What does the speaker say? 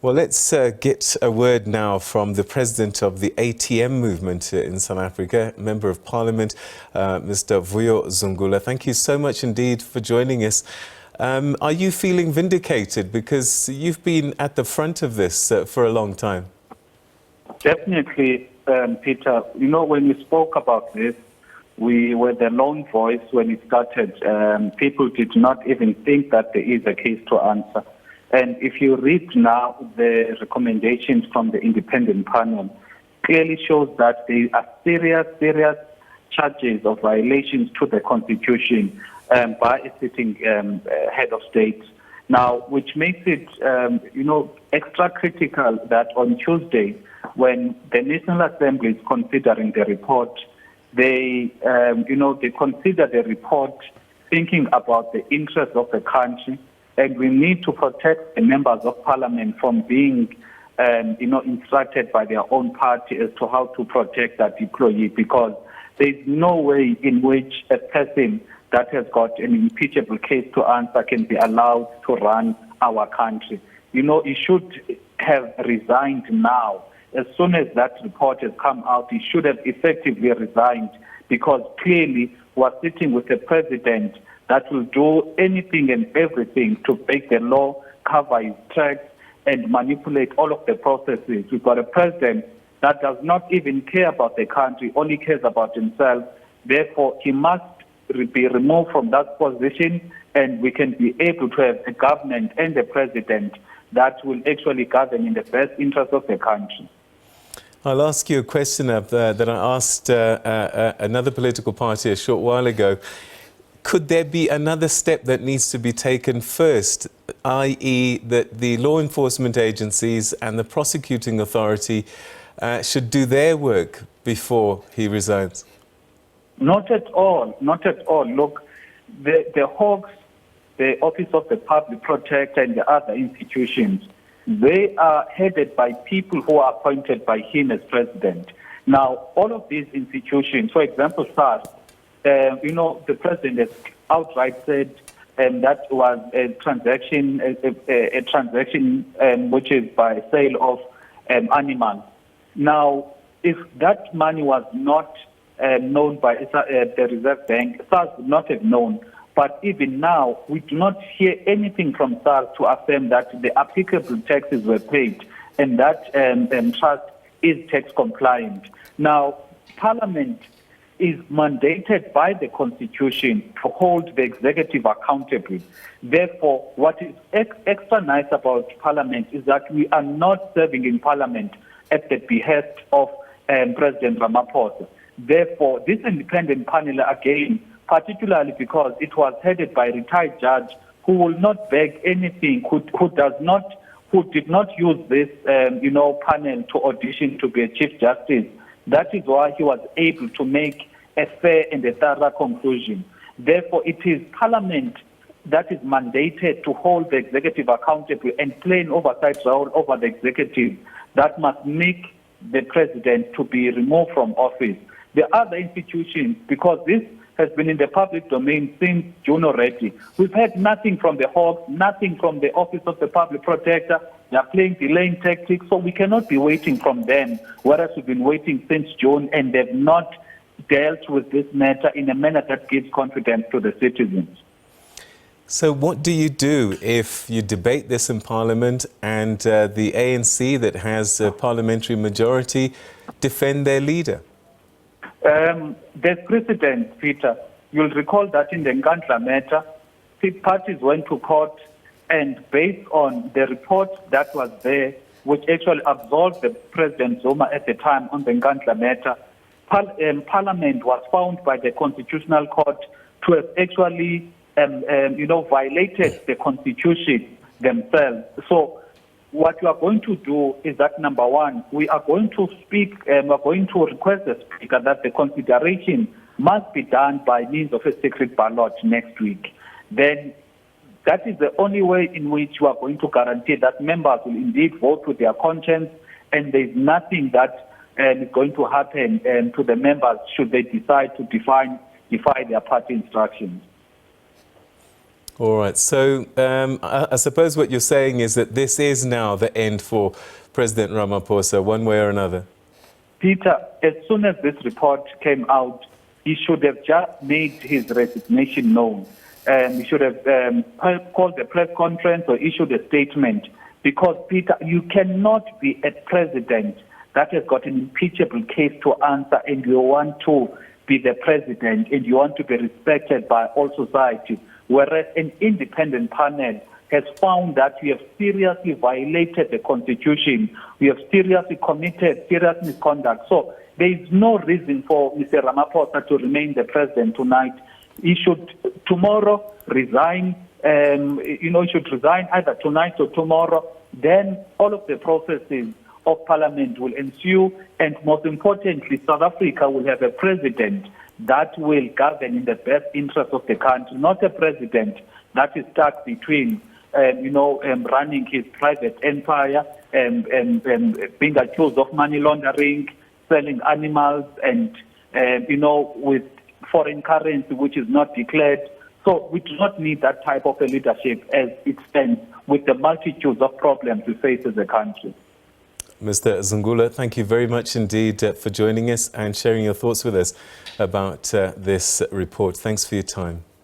Well, let's get a word now from the president of the ATM movement in South Africa, Member of Parliament, Mr. Vuyo Zungula. Thank you so much indeed for joining us. Are you feeling vindicated because you've been at the front of this for a long time? Definitely, Peter. You know, when we spoke about this, we were the lone voice when it started. People did not even think that there is a case to answer. And if you read now the recommendations from the independent panel, clearly shows that there are serious charges of violations to the Constitution by a sitting head of state. Now, which makes it, extra critical that on Tuesday, when the National Assembly is considering the report, they consider the report thinking about the interests of the country. And we need to protect the members of parliament from being, instructed by their own party as to how to protect that employee, because there is no way in which a person that has got an impeachable case to answer can be allowed to run our country. You know, he should have resigned now. As soon as that report has come out, he should have effectively resigned, because clearly we're sitting with a president that will do anything and everything to break the law, cover his tracks, and manipulate all of the processes. We've got a president that does not even care about the country, only cares about himself. Therefore, he must be removed from that position, and we can be able to have a government and a president that will actually govern in the best interest of the country. I'll ask you a question that I asked another political party a short while ago. Could there be another step that needs to be taken first, i.e. that the law enforcement agencies and the prosecuting authority should do their work before he resigns? Not at all, not at all. Look, the Hawks, the Office of the Public Protector and the other institutions, they are headed by people who are appointed by him as president. Now, all of these institutions, for example, SARS, the president has outright said that was a transaction which is by sale of animals. Now, if that money was not known by the Reserve Bank, SARS would not have known. But even now, we do not hear anything from SARS to affirm that the applicable taxes were paid and that trust is tax compliant. Now, Parliament is mandated by the Constitution to hold the executive accountable. Therefore, what is extra nice about Parliament is that we are not serving in Parliament at the behest of President Ramaphosa. Therefore, this independent panel, again, particularly because it was headed by a retired judge who will not beg anything, who did not use this, panel to audition to be a Chief Justice. That is why he was able to make a fair and a thorough conclusion. Therefore, it is Parliament that is mandated to hold the executive accountable and play an oversight role over the executive that must make the president to be removed from office. The other institutions, because this has been in the public domain since June already, we've had nothing from the Hawks, nothing from the Office of the Public Protector. They are playing delaying tactics, so we cannot be waiting from them, whereas we've been waiting since June, and they've not dealt with this matter in a manner that gives confidence to the citizens. So what do you do if you debate this in Parliament and the ANC that has a parliamentary majority defend their leader? There's precedent, Peter. You'll recall that in the Nkandla matter, parties went to court, and based on the report that was there, which actually absolved the President Zuma at the time on the Nkandla matter, Parliament was found by the Constitutional Court to have actually, violated the Constitution themselves. So what we are going to do is that, number one, we are going to request the Speaker that the consideration must be done by means of a secret ballot next week. Then that is the only way in which we are going to guarantee that members will indeed vote with their conscience, and there is nothing that is going to happen to the members should they decide to defy their party instructions. All right. So I suppose what you're saying is that this is now the end for President Ramaphosa, one way or another. Peter, as soon as this report came out, he should have just made his resignation known. He should have called a press conference or issued a statement. Because, Peter, you cannot be a president that has got an impeachable case to answer and you want to be the president and you want to be respected by all society, whereas an independent panel has found that we have seriously violated the Constitution, we have seriously committed serious misconduct. So there is no reason for Mr. Ramaphosa to remain the president tonight. He should tomorrow resign. He should resign either tonight or tomorrow. Then all of the processes of Parliament will ensue, and most importantly, South Africa will have a president that will govern in the best interest of the country, not a president that is stuck between, running his private empire and being accused of money laundering, selling animals, and with foreign currency which is not declared. So we do not need that type of a leadership as it stands with the multitudes of problems we face as a country. Mr. Zungula, thank you very much indeed for joining us and sharing your thoughts with us about this report. Thanks for your time.